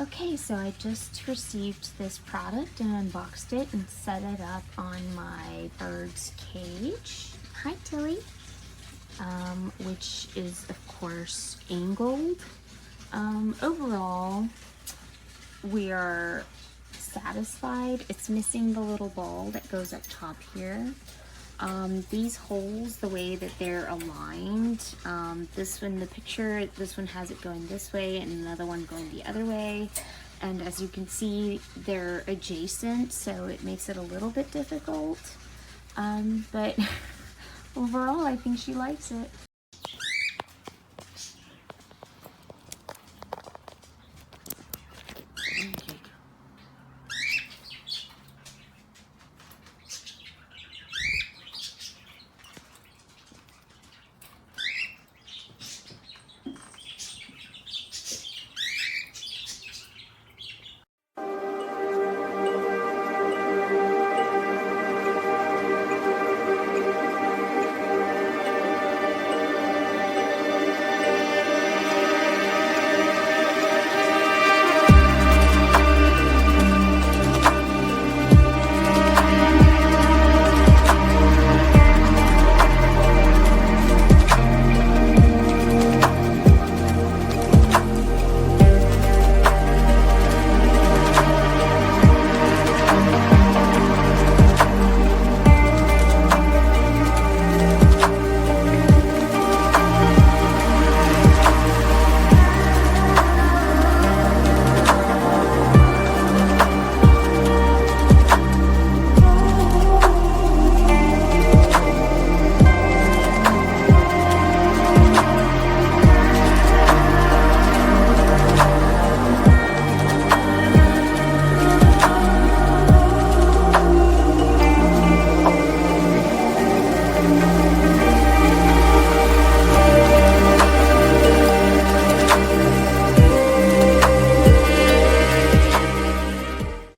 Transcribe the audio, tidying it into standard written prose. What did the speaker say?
Okay, so I just received this product and unboxed it and set it up on my bird's cage. Hi, Tilly. Which is, of course, angled. Overall, we are satisfied. It's missing the little ball that goes up top here. These holes, the way that they're aligned, this one, the picture, this one has it going this way and another one going the other way. And as you can see, they're adjacent, so it makes it a little bit difficult. But overall, I think she likes it.